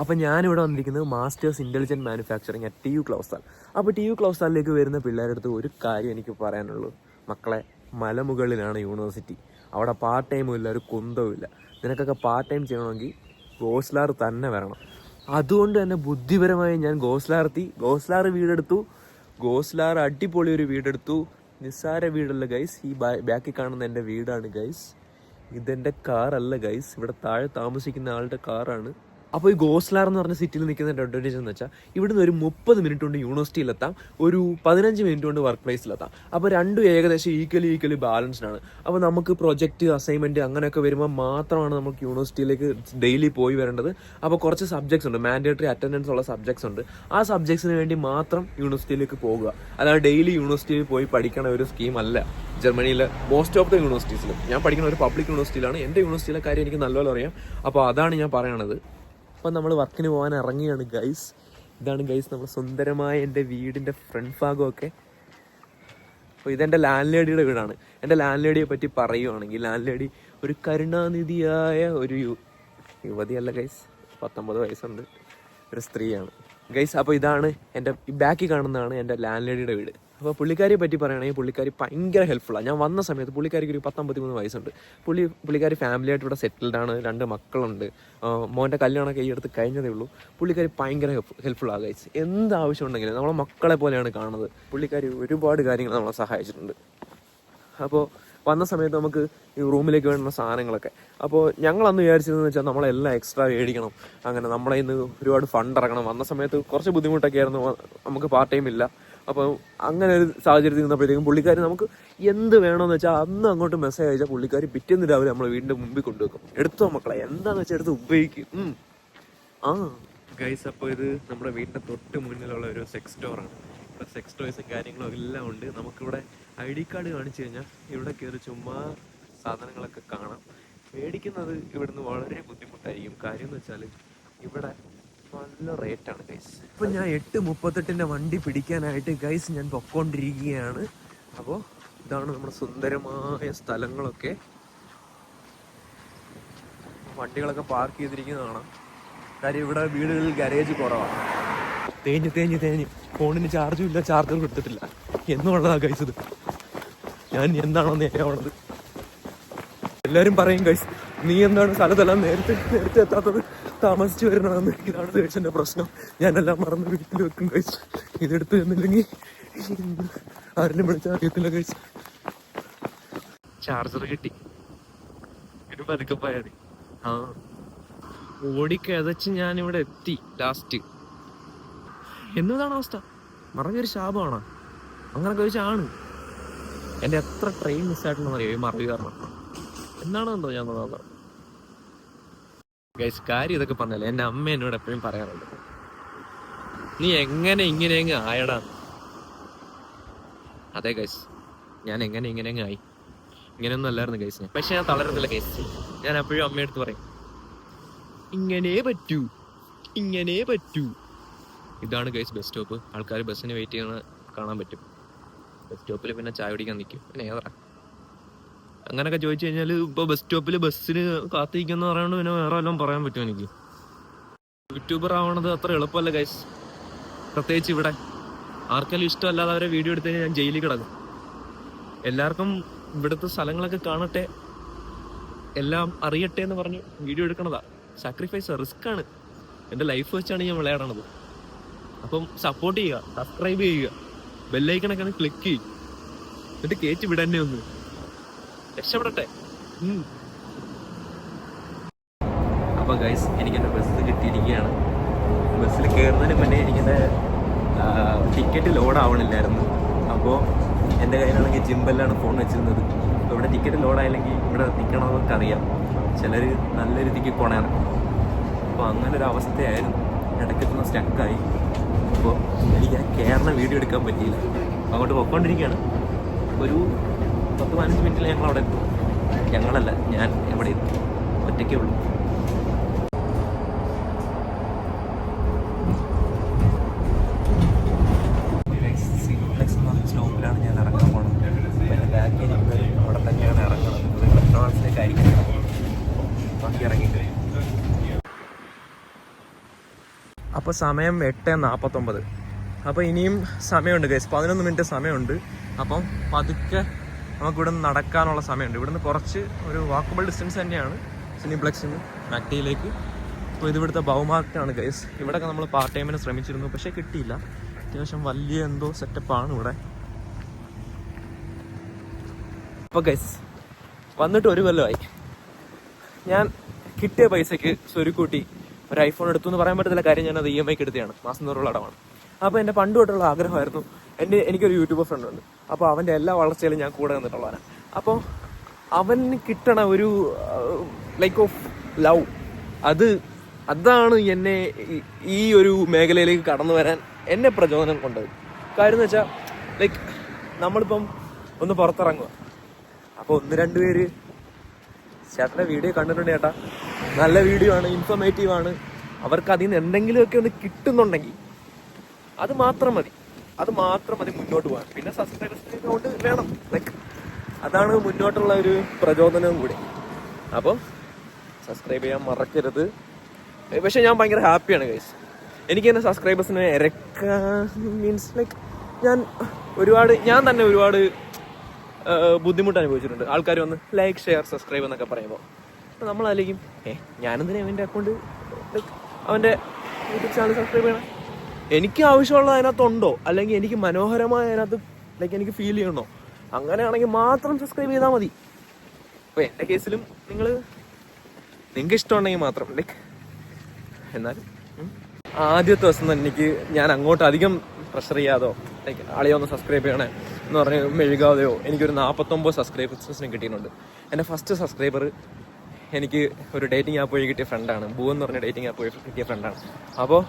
അപ്പോൾ ഞാനിവിടെ വന്നിരിക്കുന്നത് masters intelligent manufacturing at TU ക്ലൗസാൽ. അപ്പോൾ TU ക്ലൗസാലിലേക്ക് വരുന്ന പിള്ളേരുടെ അടുത്ത് ഒരു കാര്യം എനിക്ക് പറയാനുള്ളൂ, മക്കളെ, മലമുകളിലാണ് യൂണിവേഴ്സിറ്റി. അവിടെ പാർട്ട് ടൈമും ഇല്ല, ഒരു കുന്തവും ഇല്ല. നിനക്കൊക്കെ പാർട്ട് ടൈം ചെയ്യണമെങ്കിൽ ഗോസ്ലാർ തന്നെ വരണം. അതുകൊണ്ട് തന്നെ ബുദ്ധിപരമായി ഞാൻ ഗോസ്ലാർ വീടെടുത്തു. ഗോസ്ലാർ അടിപൊളി ഒരു വീടെടുത്തു. നിസ്സാര വീടല്ല ഗൈസ്, ഈ ബാക്കിൽ കാണുന്ന എൻ്റെ വീടാണ് ഗൈസ്. ഇതെൻ്റെ കാറല്ല ഗൈസ്, ഇവിടെ താഴെ താമസിക്കുന്ന ആളുടെ കാറാണ്. അപ്പോൾ ഈ ഗോസ്ലാർ എന്ന് പറഞ്ഞ സിറ്റിയിൽ നിൽക്കുന്ന അഡ്വാൻറ്റേജ് എന്ന് വെച്ചാൽ ഇവിടുന്ന് ഒരു 30 മിനിറ്റ് കൊണ്ട് യൂണിവേഴ്സിറ്റിയിലെത്താം, ഒരു 15 മിനിറ്റ് കൊണ്ട് വർക്ക് പ്ലേസിലെത്താം. അപ്പോൾ രണ്ടും ഏകദേശം ഈക്വലി ബാലൻസ്ഡ് ആണ്. അപ്പോൾ നമുക്ക് പ്രൊജക്റ്റ്, അസൈൻമെൻറ്റ് അങ്ങനെയൊക്കെ വരുമ്പോൾ മാത്രമാണ് നമുക്ക് യൂണിവേഴ്സിറ്റിയിലേക്ക് ഡെയിലി പോയി വരേണ്ടത്. അപ്പോൾ കുറച്ച് സബ്ജക്ട്സ് ഉണ്ട്, മാൻഡേറ്ററി അറ്റൻഡൻസ് ഉള്ള സബ്ജക്ട്സ് ഉണ്ട്. ആ സബ്ജക്ട്സിന് വേണ്ടി മാത്രം യൂണിവേഴ്സിറ്റിയിലേക്ക് പോകുക, അല്ലാതെ ഡെയിലി യൂണിവേഴ്സിറ്റിയിൽ പോയി പഠിക്കണ ഒരു സ്കീം അല്ല ജർമ്മനിയിലെ മോസ്റ്റ് ഓഫ് ദ യൂണിവേഴ്സിറ്റീസിലും. ഞാൻ പഠിക്കുന്ന ഒരു പബ്ലിക് യൂണിവേഴ്സിറ്റിയിലാണ്. എൻ്റെ യൂണിവേഴ്സിറ്റിയിലെ കാര്യം എനിക്ക് നല്ലപോലെ അറിയാം. അപ്പോൾ അതാണ് ഞാൻ പറയണത്. അപ്പം നമ്മൾ വർക്കിന് പോകാൻ ഇറങ്ങിയാണ് ഗൈസ്. ഇതാണ് ഗൈസ് നമ്മൾ സുന്ദരമായ എൻ്റെ വീടിൻ്റെ ഫ്രണ്ട് ഭാഗമൊക്കെ. അപ്പോൾ ഇതെൻ്റെ ലാൻഡ് ലേഡിയുടെ വീടാണ്. എൻ്റെ ലാൻഡ് ലേഡിയെ പറ്റി പറയുവാണെങ്കിൽ, ലാൻഡ് ലേഡി ഒരു കരുണാനിധിയായ ഒരു യുവതിയല്ല ഗൈസ്, 19 വയസ്സുണ്ട്, ഒരു സ്ത്രീയാണ് ഗൈസ്. അപ്പോൾ ഇതാണ് എൻ്റെ ബാക്കിൽ കാണുന്നതാണ് എൻ്റെ ലാൻഡ് ലേഡിയുടെ വീട്. അപ്പോൾ പുള്ളിക്കാരിയെ പറ്റി പറയുകയാണെങ്കിൽ പുള്ളിക്കാരി ഭയങ്കര ഹെൽപ്ഫുള്ളാണ്. ഞാൻ വന്ന സമയത്ത് പുള്ളിക്കാരിക്ക് ഒരു 53 വയസ്സുണ്ട്. പുള്ളിക്കാരി ഫാമിലിയായിട്ട് ഇവിടെ സെറ്റിൽഡാണ്, 2 മക്കളുണ്ട്. മോൻ്റെ കല്യാണമൊക്കെ ഈ അടുത്ത് കഴിഞ്ഞതേ ഉള്ളൂ. പുള്ളിക്കാരി ഭയങ്കര ഹെൽപ്ഫുള്ളാണ് ഗൈസ്. എന്ത് ആവശ്യം ഉണ്ടെങ്കിലും നമ്മളെ മക്കളെ പോലെയാണ് കാണുന്നത്. പുള്ളിക്കാരി ഒരുപാട് കാര്യങ്ങൾ നമ്മളെ സഹായിച്ചിട്ടുണ്ട്. അപ്പോൾ വന്ന സമയത്ത് നമുക്ക് ഈ റൂമിലേക്ക് വേണ്ടുന്ന സാധനങ്ങളൊക്കെ, അപ്പോൾ ഞങ്ങളന്ന് വിചാരിച്ചതെന്ന് വെച്ചാൽ നമ്മളെല്ലാം എക്സ്ട്രാ മേടിക്കണം, അങ്ങനെ നമ്മളെ ഇന്ന് ഒരുപാട് ഫണ്ട് ഇറങ്ങണം. വന്ന സമയത്ത് കുറച്ച് ബുദ്ധിമുട്ടൊക്കെ ആയിരുന്നു, നമുക്ക് പാർട്ട് ടൈം ഇല്ല. അപ്പോൾ അങ്ങനെ ഒരു സാഹചര്യത്തിൽ നിന്നപ്പോഴത്തേക്കും പുള്ളിക്കാരി നമുക്ക് എന്ത് വേണമെന്ന് വെച്ചാൽ അന്ന് അങ്ങോട്ട് മെസ്സേജ് അയച്ചാൽ പുള്ളിക്കാരി പിറ്റേന്ന് രാവിലെ നമ്മളെ വീടിൻ്റെ മുമ്പിൽ കൊണ്ടുവെക്കും. എടുത്തോ മക്കളെ, എന്താണെന്ന് വെച്ചാൽ എടുത്ത് ഉപയോഗിക്കും. ഗൈസ്, അപ്പോൾ ഇത് നമ്മുടെ വീടിൻ്റെ തൊട്ട് മുന്നിലുള്ള ഒരു സെക്സ് സ്റ്റോറാണ്. ഇവിടെ സെക്സ് ടോയ്സും കാര്യങ്ങളും എല്ലാം ഉണ്ട്. നമുക്കിവിടെ ID കാർഡ് കാണിച്ചു കഴിഞ്ഞാൽ ഇവിടെ കയറി ചുമ്മാ സാധനങ്ങളൊക്കെ കാണാം. മേടിക്കുന്നത് ഇവിടുന്ന് വളരെ ബുദ്ധിമുട്ടായിരിക്കും. കാര്യം എന്ന് വെച്ചാൽ ഇവിടെ നല്ല റേറ്റാണ് ഗൈസ്. ഇപ്പം ഞാൻ 8:38 വണ്ടി പിടിക്കാനായിട്ട് ഗൈസ് ഞാൻ പൊക്കോണ്ടിരിക്കുകയാണ്. അപ്പോൾ ഇതാണ് നമ്മുടെ സുന്ദരമായ സ്ഥലങ്ങളൊക്കെ. വണ്ടികളൊക്കെ പാർക്ക് ചെയ്തിരിക്കുന്നത് കാണാം. കാര്യം ഇവിടെ വീടുകളിൽ ഗാരേജ് കുറവാണ്. തേഞ്ഞ് ഫോണിന് ചാർജും ഇല്ല, ചാർജർ എടുത്തിട്ടില്ല എന്നുള്ളതാ ഗൈസ്. ഇത് ഞാൻ എന്താണോ നേരെയാവണത്. എല്ലാവരും പറയും ഗൈസ്, നീ എന്താണ് സ്ഥലത്തെല്ലാം നേരത്തെ എത്താത്തത്, താമസിച്ച് വരണതെന്ന്. ഇതാണ് ഗൈസിൻ്റെ പ്രശ്നം. ഞാനെല്ലാം മറന്ന് വീട്ടിൽ വെക്കും ഗൈസ്. ഇതെടുത്ത് തന്നില്ലെങ്കിൽ ആരെങ്കിലും വിളിച്ചാൽ അറിയത്തില്ല ഗൈസ്. ചാർജർ കിട്ടി, ഒരു പതുക്കെ പോയാൽ മതി. ഓടിക്കതച്ച് ഞാനിവിടെ എത്തി ലാസ്റ്റ്. എന്നതാണ് അവസ്ഥ? മറവിയൊരു ശാപമാണോ? അങ്ങനെ ചോദിച്ചാണ്. എൻ്റെ എത്ര ട്രെയിൻ മിസ്സായിട്ടുണ്ടെന്ന് അറിയോ ഈ മറവി കാരണം. എന്താണെന്നോ ഞാൻ നോക്കാം ഗൈസ്. കാര്യം ഇതൊക്കെ പറഞ്ഞല്ലേ, എൻ്റെ അമ്മ എന്നോട് എപ്പോഴും പറയാറുണ്ട്, നീ എങ്ങനെ ഇങ്ങനെയങ്ങ് ആയടാ. അതെ ഗൈസ്, ഞാൻ എങ്ങനെ ഇങ്ങനെയങ്ങ് ആയി. ഇങ്ങനെയൊന്നും അല്ലായിരുന്നു ഗൈസ്. പക്ഷെ ഞാൻ തളരത്തില്ല ഗൈസ്. ഞാൻ എപ്പോഴും അമ്മയെടുത്ത് പറയും, ഇങ്ങനെ പറ്റൂ. ഇതാണ് ഗൈസ് ബസ് സ്റ്റോപ്പ്. ആൾക്കാർ ബസ്സിന് വെയിറ്റ് ചെയ്യണ കാണാൻ പറ്റും. ബസ് സ്റ്റോപ്പിൽ പിന്നെ ചായ കുടിക്കാൻ നിൽക്കും. പിന്നെ ഏതാ അങ്ങനെയൊക്കെ ചോദിച്ചു കഴിഞ്ഞാൽ ഇപ്പോൾ ബസ് സ്റ്റോപ്പിൽ ബസ്സിന് കാത്തിരിക്കുന്ന പറയുന്നത് പിന്നെ വേറെ വല്ലതും പറയാൻ പറ്റുമോ എനിക്ക്? യൂട്യൂബർ ആവണത് അത്ര എളുപ്പമല്ല ഗൈസ്. പ്രത്യേകിച്ച് ഇവിടെ ആർക്കെങ്കിലും ഇഷ്ടമല്ലാതെ അവരെ വീഡിയോ എടുത്തു കഴിഞ്ഞാൽ ഞാൻ ജയിലിൽ കിടക്കും. എല്ലാവർക്കും ഇവിടുത്തെ സ്ഥലങ്ങളൊക്കെ കാണട്ടെ, എല്ലാം അറിയട്ടെ എന്ന് പറഞ്ഞ് വീഡിയോ എടുക്കണതാ. സാക്രിഫൈസ്, റിസ്ക് ആണ്. എൻ്റെ ലൈഫ് വെച്ചാണ് ഞാൻ വിളയാടണത്. അപ്പം സപ്പോർട്ട് ചെയ്യുക, സബ്സ്ക്രൈബ് ചെയ്യുക, ബെല്ലൈക്കണൊക്കെ ക്ലിക്ക് ചെയ്യും, എന്നിട്ട് കയറ്റി വിടന്നെ ഒന്ന് രക്ഷപ്പെടട്ടെ. അപ്പോൾ ഗൈസ്, എനിക്കെൻ്റെ ബസ് കിട്ടിയിരിക്കുകയാണ്. ബസ്സിൽ കയറുന്നതിന് മുന്നേ എനിക്കെൻ്റെ ടിക്കറ്റ് ലോഡാവണില്ലായിരുന്നു. അപ്പോൾ എൻ്റെ കയ്യിലാണെങ്കിൽ ജിമ്പല്ലാണ് ഫോൺ വെച്ചിരുന്നത്. അപ്പോൾ ഇവിടെ ടിക്കറ്റ് ലോഡായില്ലെങ്കിൽ ഇവിടെ നിൽക്കണമെന്നൊക്കെ അറിയാം. ചിലർ നല്ല രീതിക്ക് കൊണയാണ്. അപ്പോൾ അങ്ങനൊരു അവസ്ഥയായിരുന്നു. ഇടയ്ക്കൊന്ന് സ്റ്റക്കായി. അപ്പോൾ എനിക്ക് ആ കയറുന്ന വീഡിയോ എടുക്കാൻ പറ്റിയില്ല. അങ്ങോട്ട് പോയിക്കൊണ്ടിരിക്കുകയാണ്. ഒരു 10-15 മിനിറ്റിൽ ഞങ്ങൾ അവിടെ എത്തും. ഞങ്ങളല്ല, ഞാൻ എവിടെ എത്തും, ഒറ്റയ്ക്കേ ഉള്ളൂ. സിംപ്ലെക്സ് എന്ന് പറഞ്ഞ സ്റ്റോപ്പിലാണ് ഞാൻ ഇറങ്ങാൻ പോകണം. പിന്നെ ബാക്കി ഇരിക്കുന്നവരും അവിടെ തന്നെയാണ് ഇറങ്ങുന്നത്. മെട്രോളസിലേക്ക് ആയിരിക്കും ബാക്കി ഇറങ്ങിയിട്ട്. അപ്പോൾ സമയം 8:49. അപ്പോൾ ഇനിയും സമയമുണ്ട് ഗൈസ്, 11 മിനിറ്റ് സമയമുണ്ട്. അപ്പം പതുക്കെ നമുക്കിവിടെ നിന്ന് നടക്കാനുള്ള സമയമുണ്ട്. ഇവിടുന്ന് കുറച്ച് ഒരു വാക്കബിൾ ഡിസ്റ്റൻസ് തന്നെയാണ് സിനിപ്ലെക്സിൽ നിന്ന് മാക്ടിയിലേക്ക്. അപ്പോൾ ഇതിവിടുത്തെ ബൗമാർക്കറ്റാണ് ഗൈസ്. ഇവിടെയൊക്കെ നമ്മൾ പാർട്ട് ടൈമിന് ശ്രമിച്ചിരുന്നു, പക്ഷേ കിട്ടിയില്ല. അത്യാവശ്യം വലിയ എന്തോ സെറ്റപ്പാണ് ഇവിടെ. അപ്പോൾ ഗൈസ് വന്നിട്ട് 1 കൊല്ലമായി. ഞാൻ കിട്ടിയ പൈസയ്ക്ക് സ്വരുക്കൂട്ടി ഒരു ഐഫോൺ എടുത്തു എന്ന് പറയാൻ പറ്റത്തില്ല. കാര്യം ഞാനത് EMI എടുത്തതാണ്, മാസം തോറുള്ള അടവാണ്. അപ്പോൾ എൻ്റെ പണ്ട് തൊട്ടുള്ള ആഗ്രഹമായിരുന്നു. എനിക്കൊരു യൂട്യൂബർ ഫ്രണ്ട് ഉണ്ട്. അപ്പോൾ അവൻ്റെ എല്ലാ വളർച്ചയിലും ഞാൻ കൂടെ നിന്നിട്ടുള്ളതാണ്. അപ്പോൾ അവന് കിട്ടണ ഒരു ലൈക്ക് ഓഫ് ലവ്, അതാണ് എന്നെ ഈ ഒരു മേഖലയിലേക്ക് കടന്നു വരാൻ എന്നെ പ്രചോദനം കൊണ്ടത്. കാര്യം എന്ന് വെച്ചാൽ ലൈക്ക് നമ്മളിപ്പം ഒന്ന് പുറത്തിറങ്ങുക, അപ്പോൾ 1-2 പേര് ചേട്ടൻ്റെ വീഡിയോ കണ്ടിട്ടുണ്ട്, ചേട്ടാ നല്ല വീഡിയോ ആണ്, ഇൻഫോർമേറ്റീവ് ആണ്, അവർക്ക് അതിൽ നിന്ന് എന്തെങ്കിലുമൊക്കെ ഒന്ന് കിട്ടുന്നുണ്ടെങ്കിൽ അത് മാത്രം മതി മുന്നോട്ട് പോകാൻ. പിന്നെ സബ്സ്ക്രൈബേഴ്സിനെ കൊണ്ട് വേണം, ലൈക്ക് അതാണ് മുന്നോട്ടുള്ള ഒരു പ്രചോദനവും കൂടി. അപ്പോൾ സബ്സ്ക്രൈബ് ചെയ്യാൻ മറക്കരുത്. പക്ഷേ ഞാൻ ഭയങ്കര ഹാപ്പിയാണ് ഗൈസ്. എനിക്ക് തന്നെ സബ്സ്ക്രൈബേഴ്സിനെ മീൻസ് ലൈക്ക് ഞാൻ തന്നെ ഒരുപാട് ബുദ്ധിമുട്ട് അനുഭവിച്ചിട്ടുണ്ട്. ആൾക്കാർ വന്ന് ലൈക്ക് ഷെയർ സബ്സ്ക്രൈബ് എന്നൊക്കെ പറയുമ്പോൾ നമ്മളായിരിക്കും ഞാനെന്തിനാ അവൻ്റെ അക്കൗണ്ട് ലൈക്ക് അവൻ്റെ യൂട്യൂബ് ചാനൽ സബ്സ്ക്രൈബ് ചെയ്യണം? എനിക്ക് ആവശ്യമുള്ളത് അതിനകത്തുണ്ടോ, അല്ലെങ്കിൽ എനിക്ക് മനോഹരമായ അതിനകത്ത് ലൈക്ക് എനിക്ക് ഫീൽ ചെയ്യണോ? അങ്ങനെയാണെങ്കിൽ മാത്രം സബ്സ്ക്രൈബ് ചെയ്താൽ മതി. അപ്പോൾ എൻ്റെ കേസിലും നിങ്ങൾക്ക് ഇഷ്ടമുണ്ടെങ്കിൽ മാത്രം ലൈക്ക്. എന്നാലും ആദ്യത്തെ ദിവസം തന്നെ ഞാൻ അങ്ങോട്ട് അധികം പ്രഷർ ചെയ്യാതോ ലൈക്ക് ആളെയോ ഒന്ന് സബ്സ്ക്രൈബ് ചെയ്യണേ എന്ന് പറഞ്ഞ് മെഴുകാതെയോ എനിക്കൊരു 49 സബ്സ്ക്രൈബേഴ്സിന് കിട്ടിയിട്ടുണ്ട്. എൻ്റെ ഫസ്റ്റ് സബ്സ്ക്രൈബർ എനിക്ക് ഒരു ഡേറ്റിംഗ് ആപ്പ് വഴി കിട്ടിയ ഫ്രണ്ടാണ്. ബൂ എന്ന് പറഞ്ഞ ഡേറ്റിംഗ് ആപ്പ് വഴി കിട്ടിയ ഫ്രണ്ടാണ്. അപ്പോൾ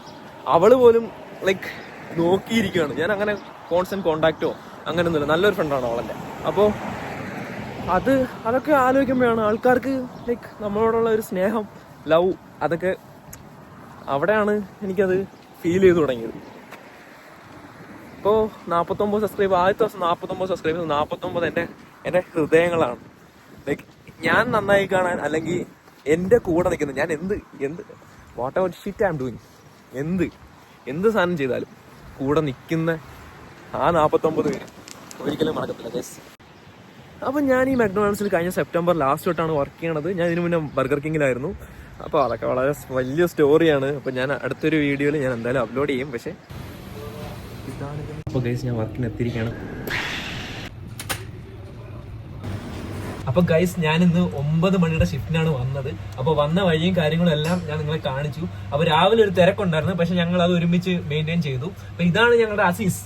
അവള് പോലും ലൈക്ക് നോക്കിയിരിക്കുകയാണ്. ഞാൻ അങ്ങനെ കോൺസ്റ്റന്റ് കോണ്ടാക്റ്റോ അങ്ങനെ ഒന്നുമില്ല, നല്ലൊരു ഫ്രണ്ടാണ് അവളെൻ്റെ. അപ്പോൾ അതൊക്കെ ആലോചിക്കുമ്പോഴാണ് ആൾക്കാർക്ക് ലൈക്ക് നമ്മളോടുള്ള ഒരു സ്നേഹം, ലവ്, അതൊക്കെ അവിടെയാണ് എനിക്കത് ഫീൽ ചെയ്ത് തുടങ്ങിയത്. ഇപ്പോൾ 49 സബ്സ്ക്രൈബ്, ആദ്യത്തെ ദിവസം 49 സബ്സ്ക്രൈബേഴ്സ്, 49 എൻ്റെ ഹൃദയങ്ങളാണ്. ലൈക്ക് ഞാൻ നന്നായി കാണാൻ, അല്ലെങ്കിൽ എൻ്റെ കൂടെ നിൽക്കുന്നത്, ഞാൻ എന്ത് whatever shit I am doing, എന്ത് സാധനം ചെയ്താലും കൂടെ നിൽക്കുന്ന ആ 49 പേര് ഒരിക്കലും മറക്കത്തില്ല ഗൈസ്. അപ്പം ഞാൻ ഈ മക്ഡൊണാൾഡ്സിൽ കഴിഞ്ഞ സെപ്റ്റംബർ ലാസ്റ്റ് തൊട്ടാണ് വർക്ക് ചെയ്യണത്. ഞാൻ ഇതിനു മുന്നേ ബർഗർ കിങ്ങിലായിരുന്നു. അപ്പോൾ അതൊക്കെ വളരെ വലിയ സ്റ്റോറിയാണ്. അപ്പോൾ ഞാൻ അടുത്തൊരു വീഡിയോയിൽ ഞാൻ എന്തായാലും അപ്ലോഡ് ചെയ്യും. പക്ഷേ ഇതാണ്. അപ്പോൾ ഗൈസ് ഞാൻ വർക്കിന് എത്തിയിരിക്കുകയാണ്. അപ്പോൾ ഗൈസ് ഞാനിന്ന് 9 മണിയുടെ ഷിഫ്റ്റിനാണ് വന്നത്. അപ്പോൾ വന്ന വഴിയും കാര്യങ്ങളും എല്ലാം ഞാൻ നിങ്ങളെ കാണിച്ചു. അപ്പോൾ രാവിലെ ഒരു തിരക്കുണ്ടായിരുന്നു, പക്ഷെ ഞങ്ങൾ അത് ഒരുമിച്ച് മെയിൻറ്റെയിൻ ചെയ്തു. അപ്പോൾ ഇതാണ് ഞങ്ങളുടെ Azeez.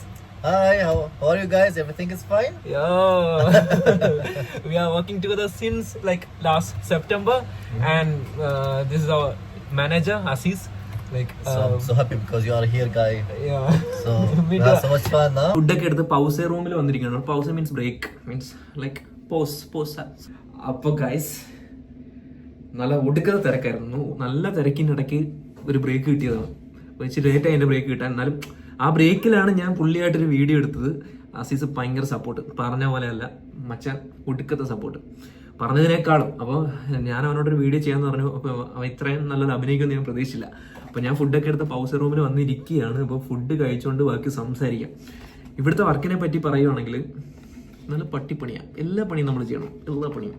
Hi, how are you guys? Everything is fine? Yeah. We are working together since like last September, and this is our manager Aziz. Like I'm so happy because you are here, guy. Yeah. So we have so much fun now. Food ഒക്കെ എടുത്ത് pause റൂമിൽ വന്നിരിക്കുകയാണ്. Pause means break, means like pause. അപ്പോൾ guys നല്ല ഒടുക്കത്തെ തിരക്കായിരുന്നു. നല്ല തിരക്കിനിടയ്ക്ക് ഒരു ബ്രേക്ക് കിട്ടിയതാണ്. ഇച്ചിരി ലേറ്റായി അതിൻ്റെ ബ്രേക്ക് കിട്ടാൻ. എന്നാലും ആ ബ്രേക്കിലാണ് ഞാൻ പുള്ളിയായിട്ടൊരു വീഡിയോ എടുത്തത്. അസീസ് ഭയങ്കര സപ്പോർട്ട്, പറഞ്ഞ പോലെയല്ല മച്ചാൻ, ഒടുക്കത്തെ സപ്പോർട്ട് പറഞ്ഞതിനേക്കാളും. അപ്പോൾ ഞാൻ അവനോടൊരു വീഡിയോ ചെയ്യാമെന്ന് പറഞ്ഞു. അപ്പോൾ അവൻ ഇത്രയും നല്ലത് അഭിനയിക്കുമെന്ന് ഞാൻ പ്രതീക്ഷിച്ചില്ല. അപ്പോൾ ഞാൻ ഫുഡൊക്കെ എടുത്ത് പൗസ് റൂമിൽ വന്നിരിക്കുകയാണ്. അപ്പോൾ ഫുഡ് കഴിച്ചുകൊണ്ട് ബാക്കി സംസാരിക്കാം. ഇവിടുത്തെ വർക്കിനെ പറ്റി പറയുവാണെങ്കിൽ നല്ല പട്ടിപ്പണിയാണ്. എല്ലാ പണിയും നമ്മൾ ചെയ്യണം, എല്ലാ പണിയും.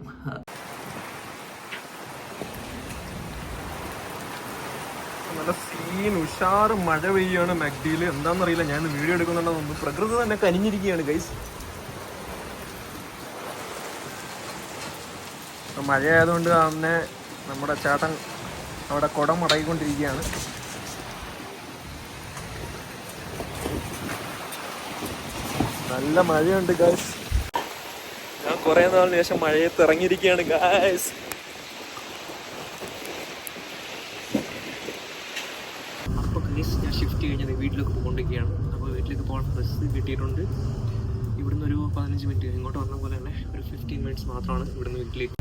നല്ല സീൻ ഉഷാറ് മഴ പെയ്യാണ് മാക്ഡിയിൽ. എന്താണെന്നറിയില്ല, ഞാൻ വീഡിയോ എടുക്കുന്നുണ്ടെന്ന് പ്രകൃതി തന്നെ കനിഞ്ഞിരിക്കുകയാണ് ഗൈസ്. മഴയായതുകൊണ്ട് തന്നെ നമ്മുടെ ചേട്ടൻ അവിടെ കുടം മടങ്ങിക്കൊണ്ടിരിക്കുകയാണ്. നല്ല മഴയുണ്ട് ഗൈസ്. ഞാൻ കുറേ നാളിന് ശേഷം മഴയത്ത് ഇറങ്ങിയിരിക്കുകയാണ് ഗൈസ്. ഞാൻ ഷിഫ്റ്റ് കഴിഞ്ഞത് വീട്ടിലേക്ക് പോകൊണ്ടിരിക്കുകയാണ്. അപ്പോൾ വീട്ടിലേക്ക് പോകാൻ ബസ് കിട്ടിയിട്ടുണ്ട്. ഇവിടുന്ന് ഒരു 15 മിനിറ്റ്, ഇങ്ങോട്ട് വന്ന പോലെ തന്നെ ഒരു 15 മിനിറ്റ്സ് മാത്രമാണ് ഇവിടുന്ന് വീട്ടിലേക്ക്.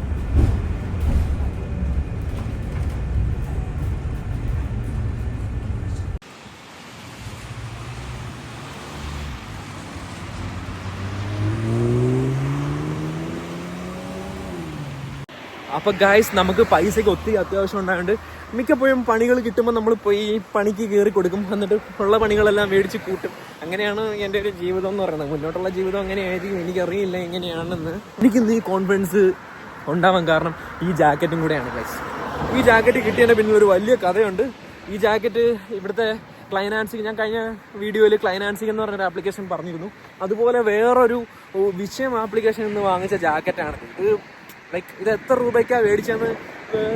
അപ്പോൾ ഗായ്സ് നമുക്ക് പൈസയ്ക്ക് ഒത്തിരി അത്യാവശ്യം ഉണ്ടായതുകൊണ്ട് മിക്കപ്പോഴും പണികൾ കിട്ടുമ്പോൾ നമ്മൾ പോയി പണിക്ക് കയറി കൊടുക്കും, എന്നിട്ട് ഉള്ള പണികളെല്ലാം മേടിച്ച് കൂട്ടും. അങ്ങനെയാണ് എൻ്റെ ഒരു ജീവിതം എന്ന് പറയുന്നത്. മുന്നോട്ടുള്ള ജീവിതം എങ്ങനെയായിരിക്കും എനിക്കറിയില്ല എങ്ങനെയാണെന്ന്. എനിക്കിന്ന് ഈ കോൺഫിഡൻസ് ഉണ്ടാവാൻ കാരണം ഈ ജാക്കറ്റും കൂടെയാണ് ഗൈസ്. ഈ ജാക്കറ്റ് കിട്ടിയതിൻ്റെ പിന്നിൽ ഒരു വലിയ കഥയുണ്ട്. ഈ ജാക്കറ്റ് ഇവിടുത്തെ ക്ലൈനാൻസിങ്, ഞാൻ കഴിഞ്ഞ വീഡിയോയിൽ ക്ലൈനാൻസിങ് എന്ന് പറഞ്ഞൊരു ആപ്ലിക്കേഷൻ പറഞ്ഞിരുന്നു. അതുപോലെ വേറൊരു വിഷയം ആപ്ലിക്കേഷനിൽ നിന്ന് വാങ്ങിച്ച ജാക്കറ്റാണ് ഇത്. ഇത് എത്ര രൂപയ്ക്കാണ് മേടിച്ചതെന്ന്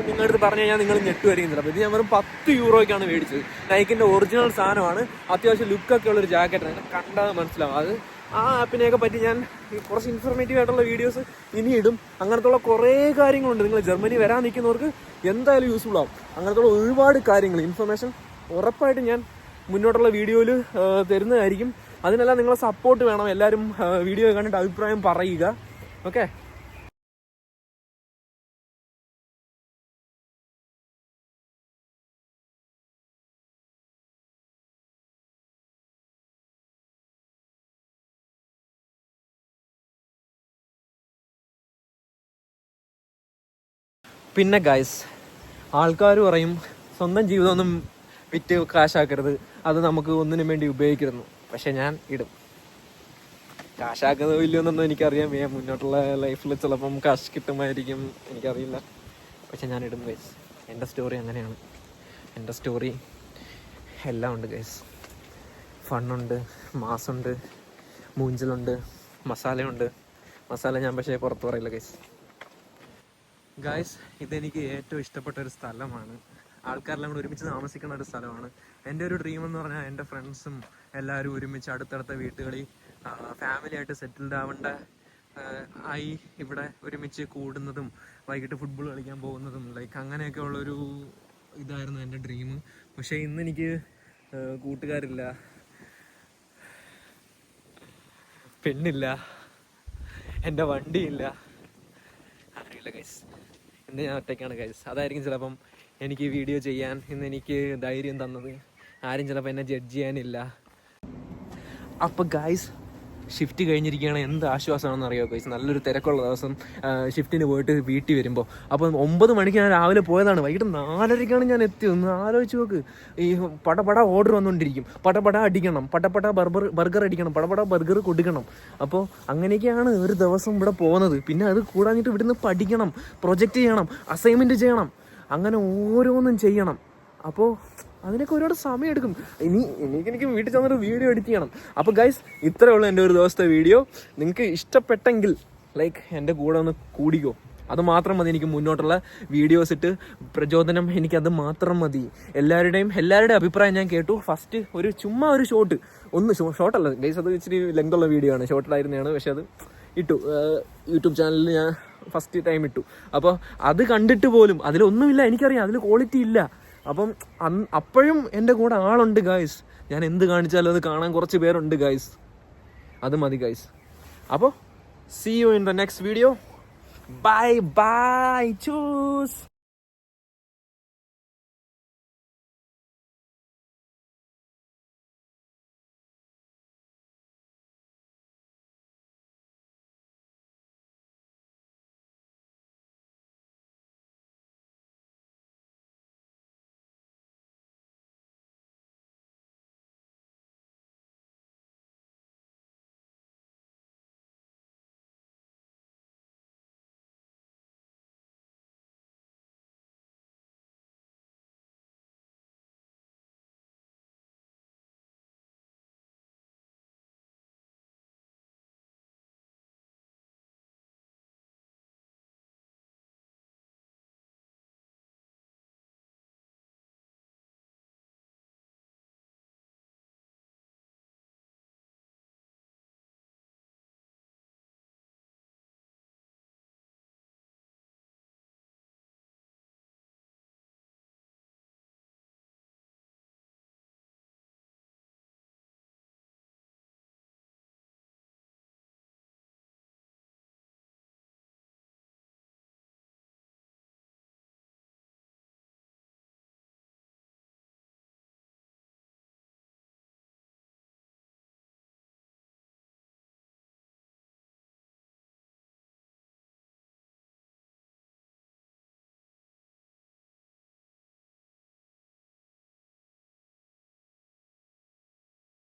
നിങ്ങളുടെ അടുത്ത് പറഞ്ഞു കഴിഞ്ഞാൽ നിങ്ങൾ ഞെട്ടുവരിക്കുന്നില്ല. അപ്പോൾ ഇത് ഞാൻ വെറും 10 യൂറോയ്ക്കാണ് മേടിച്ചത്. നൈക്കിൻ്റെ ഒറിജിനൽ സാധനമാണ്. അത്യാവശ്യം ലുക്കൊക്കെ ഉള്ളൊരു ജാക്കറ്റാണ്, കണ്ടാൽ മനസ്സിലാവും. അത് ആ ആപ്പിനെയൊക്കെ പറ്റി ഞാൻ കുറച്ച് ഇൻഫോർമേറ്റീവ് ആയിട്ടുള്ള വീഡിയോസ് ഇനി ഇടും. അങ്ങനത്തുള്ള കുറേ കാര്യങ്ങളുണ്ട്. നിങ്ങൾ ജർമ്മനി വരാൻ നിൽക്കുന്നവർക്ക് എന്തായാലും യൂസ്ഫുൾ ആവും. അങ്ങനത്തുള്ള ഒരുപാട് കാര്യങ്ങൾ, ഇൻഫർമേഷൻ ഉറപ്പായിട്ടും ഞാൻ മുന്നോട്ടുള്ള വീഡിയോയിൽ തരുന്നതായിരിക്കും. അതിനെല്ലാം നിങ്ങളെ സപ്പോർട്ട് വേണം. എല്ലാവരും വീഡിയോ കണ്ടിട്ട് അഭിപ്രായം പറയുക. ഓക്കെ, പിന്നെ ഗൈസ്, ആൾക്കാർ പറയും സ്വന്തം ജീവിതമൊന്നും വിറ്റ് കാശാക്കരുത്, അത് നമുക്ക് ഒന്നിനും വേണ്ടി ഉപയോഗിക്കരുന്നു. പക്ഷെ ഞാൻ ഇടും. കാശാക്കുന്നതോ ഇല്ലയോന്നൊന്നും എനിക്കറിയാൻ വയ്യ. മുന്നോട്ടുള്ള ലൈഫിൽ ചിലപ്പം കാശ് കിട്ടുമായിരിക്കും, എനിക്കറിയില്ല. പക്ഷെ ഞാൻ ഇടും ഗൈസ്. എൻ്റെ സ്റ്റോറി അങ്ങനെയാണ്. എൻ്റെ സ്റ്റോറി എല്ലാം ഉണ്ട് ഗൈസ്. ഫണ്ണുണ്ട്, മാസുണ്ട്, മൂഞ്ചലുണ്ട്, മസാലയുണ്ട്. മസാല ഞാൻ പക്ഷേ പുറത്ത് പറയില്ല ഗൈസ്. ഗായ്സ്, ഇതെനിക്ക് ഏറ്റവും ഇഷ്ടപ്പെട്ട ഒരു സ്ഥലമാണ്. ആൾക്കാരെല്ലാം കൂടെ ഒരുമിച്ച് താമസിക്കുന്ന ഒരു സ്ഥലമാണ്. എൻ്റെ ഒരു ഡ്രീം എന്ന് പറഞ്ഞാൽ എൻ്റെ ഫ്രണ്ട്സും എല്ലാവരും ഒരുമിച്ച് അടുത്തടുത്ത വീട്ടുകളിൽ ഫാമിലി ആയിട്ട് സെറ്റിൽഡ് ആവേണ്ട ആയി ഇവിടെ ഒരുമിച്ച് കൂടുന്നതും വൈകിട്ട് ഫുട്ബോൾ കളിക്കാൻ പോകുന്നതും അങ്ങനെയൊക്കെ ഉള്ളൊരു ഇതായിരുന്നു എൻ്റെ ഡ്രീം. പക്ഷേ ഇന്നെനിക്ക് കൂട്ടുകാരില്ല, പെണ്ണില്ല, എൻ്റെ വണ്ടിയില്ല, അറിയില്ല ഗൈസ്. ഇന്ന് ഞാൻ ഒറ്റയ്ക്കാണ് ഗൈസ്. അതായിരിക്കും ചിലപ്പം എനിക്ക് വീഡിയോ ചെയ്യാൻ ഇന്ന് എനിക്ക് ധൈര്യം തന്നത്. ആരും ചിലപ്പോൾ എന്നെ ജഡ്ജ് ചെയ്യാനില്ല. അപ്പോൾ ഗൈസ്, ഷിഫ്റ്റ് കഴിഞ്ഞിരിക്കുകയാണ്. എന്ത് ആശ്വാസമാണെന്ന് അറിയാമോ ഗൈസ്. നല്ലൊരു തിരക്കുള്ള ദിവസം ഷിഫ്റ്റിന് പോയിട്ട് വീട്ടിൽ വരുമ്പോൾ. അപ്പോൾ 9 മണിക്ക് ഞാൻ രാവിലെ പോയതാണ്. വൈകിട്ട് 4:30ക്കാണ് ഞാൻ എത്തിയത്. ഒന്ന് ആലോചിച്ച് നോക്ക്. ഈ പടപട ഓർഡർ വന്നുകൊണ്ടിരിക്കും. പടപട അടിക്കണം, പടപട ബർഗർ അടിക്കണം, പടപട ബർഗർ കൊടുക്കണം. അപ്പോൾ അങ്ങനെയൊക്കെയാണ് ഒരു ദിവസം ഇവിടെ പോകുന്നത്. പിന്നെ അത് കൂടാഞ്ഞിട്ട് ഇവിടുന്ന് പഠിക്കണം, പ്രൊജക്റ്റ് ചെയ്യണം, അസൈൻമെൻറ്റ് ചെയ്യണം, അങ്ങനെ ഓരോന്നും ചെയ്യണം. അപ്പോൾ അതിനൊക്കെ ഒരുപാട് സമയം എടുക്കും. എനിക്ക് വീട്ടിൽ ചെന്നൊരു വീഡിയോ എഡിറ്റ് ചെയ്യണം. അപ്പോൾ ഗൈസ്, ഇത്രയേ ഉള്ളൂ എൻ്റെ ഒരു ദിവസത്തെ വീഡിയോ. നിങ്ങൾക്ക് ഇഷ്ടപ്പെട്ടെങ്കിൽ എൻ്റെ കൂടെ ഒന്ന് കൂടിക്കോ. അത് മാത്രം മതി എനിക്ക് മുന്നോട്ടുള്ള വീഡിയോസ് ഇട്ട് പ്രചോദനം. എനിക്കത് മാത്രം മതി. എല്ലാവരുടെയും അഭിപ്രായം ഞാൻ കേട്ടു. ഫസ്റ്റ് ചുമ്മാ ഒരു ഷോട്ട്, ഷോട്ടല്ല ഗൈസ്, അത് ഇച്ചിരി ലെങ്തുള്ള വീഡിയോ ആണ്, ഷോർട്ടായിരുന്നതാണ്. പക്ഷെ അത് ഇട്ടു യൂട്യൂബ് ചാനലിൽ ഞാൻ ഫസ്റ്റ് ടൈം ഇട്ടു. അപ്പോൾ അത് കണ്ടിട്ട് പോലും അതിലൊന്നുമില്ല, എനിക്കറിയാം അതിൽ ക്വാളിറ്റി ഇല്ല. അപ്പം അപ്പോഴും എൻ്റെ കൂടെ ആളുണ്ട് ഗൈസ്. ഞാൻ എന്ത് കാണിച്ചാലും അത് കാണാൻ കുറച്ച് പേരുണ്ട് ഗൈസ്. അത് മതി ഗൈസ്. അപ്പോൾ see you in the next video. Bye bye. Choose.